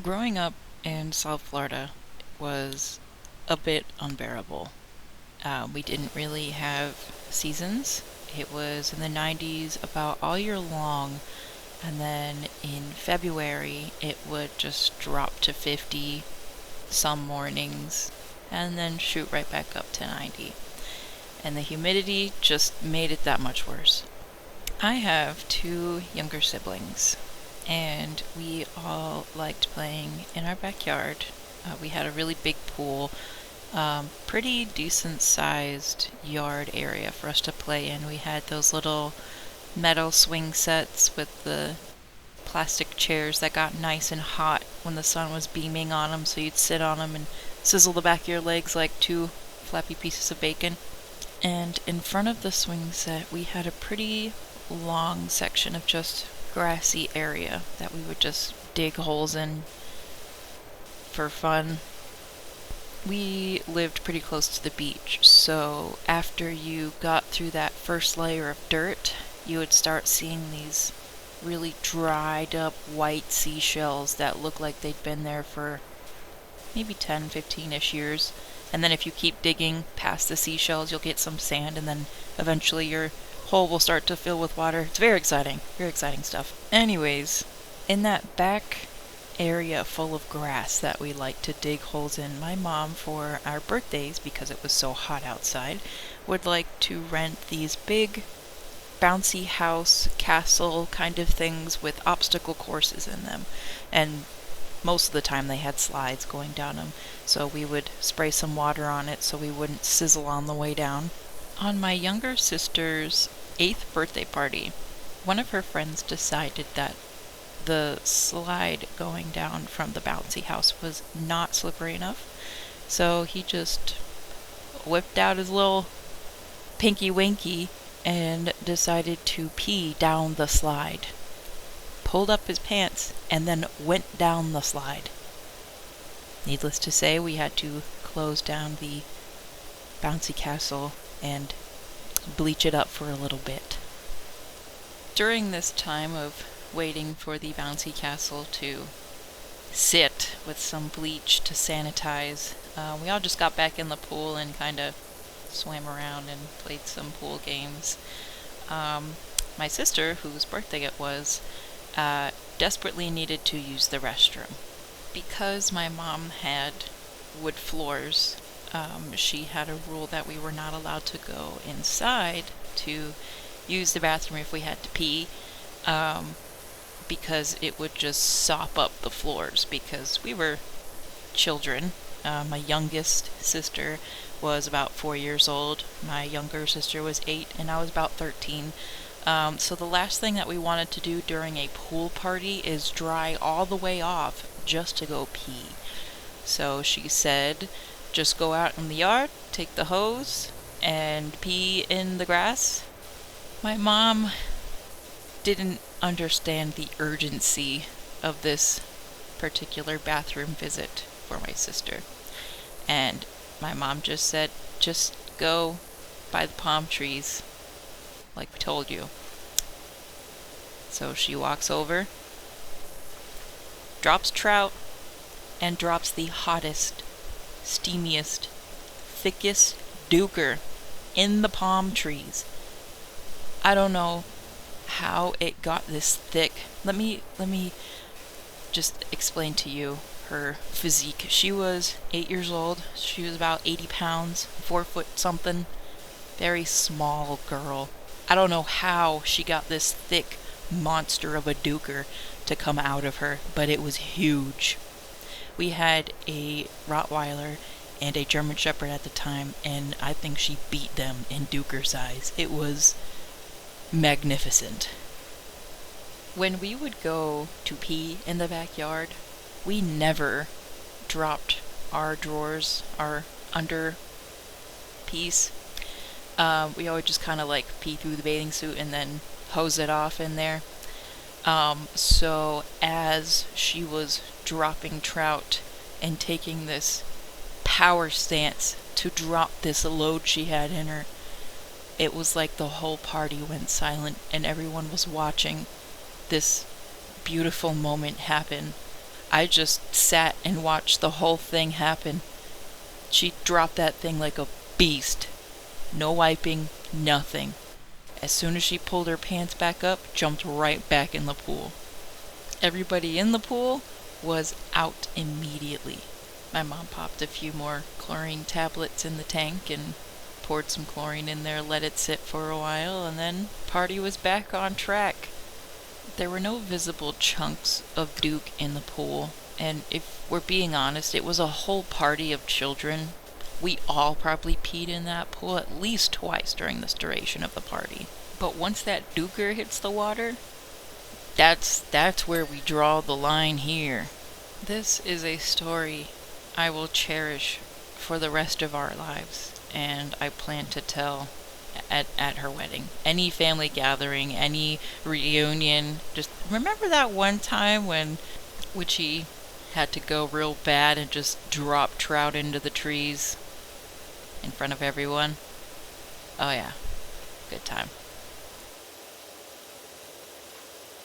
Growing up in South Florida was a bit unbearable. We didn't really have seasons. It was in the 90s about all year long, and then in February it would just drop to 50 some mornings and then shoot right back up to 90. And the humidity just made it that much worse. I have two younger siblings, and we all liked playing in our backyard. We had a really big pool, pretty decent sized yard area for us to play in. We had those little metal swing sets with the plastic chairs that got nice and hot when the sun was beaming on them, so you'd sit on them and sizzle the back of your legs like two flappy pieces of bacon. And in front of the swing set, we had a pretty long section of just grassy area that we would just dig holes in for fun. We lived pretty close to the beach, so after you got through that first layer of dirt, you would start seeing these really dried up white seashells that look like they'd been there for maybe 10, 15-ish years. And then if you keep digging past the seashells, you'll get some sand, and then eventually your hole will start to fill with water. It's very exciting stuff. Anyways, in that back area full of grass that we like to dig holes in, my mom, for our birthdays, because it was so hot outside, would like to rent these big bouncy house castle kind of things with obstacle courses in them. And most of the time they had slides going down them, so we would spray some water on it so we wouldn't sizzle on the way down. On my younger sister's 8th birthday party, one of her friends decided that the slide going down from the bouncy house was not slippery enough, so he just whipped out his little pinky winky and decided to pee down the slide. Pulled up his pants, and then went down the slide. Needless to say, we had to close down the bouncy castle and bleach it up for a little bit. During this time of waiting for the bouncy castle to sit with some bleach to sanitize, we all just got back in the pool and kind of swam around and played some pool games. My sister, whose birthday it was, desperately needed to use the restroom. Because my mom had wood floors, she had a rule that we were not allowed to go inside to use the bathroom if we had to pee, because it would just sop up the floors, because we were children. My youngest sister was about 4 years old, my younger sister was 8, and I was about 13. So the last thing that we wanted to do during a pool party is dry all the way off just to go pee. So she said, just go out in the yard, take the hose, and pee in the grass. My mom didn't understand the urgency of this particular bathroom visit for my sister. And my mom just said, just go by the palm trees, like we told you. So she walks over, drops trout, and drops the hottest, steamiest, thickest duker in the palm trees. I don't know how it got this thick. Let me just explain to you her physique. She was 8 years old. She was about 80 pounds, 4 foot something. Very small girl. I don't know how she got this thick monster of a duker to come out of her, but it was huge. We had a Rottweiler and a German Shepherd at the time, and I think she beat them in duker size. It was magnificent. When we would go to pee in the backyard, we never dropped our drawers, our under piece. We always just kind of like pee through the bathing suit and then hose it off in there. So as she was dropping trout and taking this power stance to drop this load she had in her, it was like the whole party went silent and everyone was watching this beautiful moment happen. I just sat and watched the whole thing happen. She dropped that thing like a beast. No wiping, nothing. As soon as she pulled her pants back up, jumped right back in the pool. Everybody in the pool was out immediately. My mom popped a few more chlorine tablets in the tank and poured some chlorine in there, let it sit for a while, and then party was back on track. There were no visible chunks of Duke in the pool, and if we're being honest, it was a whole party of children. We all probably peed in that pool at least twice during this duration of the party. But once that Duker hits the water, that's where we draw the line here. This is a story I will cherish for the rest of our lives, and I plan to tell at her wedding. Any family gathering, any reunion. Just remember that one time when Witchy had to go real bad and just drop trout into the trees in front of everyone? Oh yeah, good time.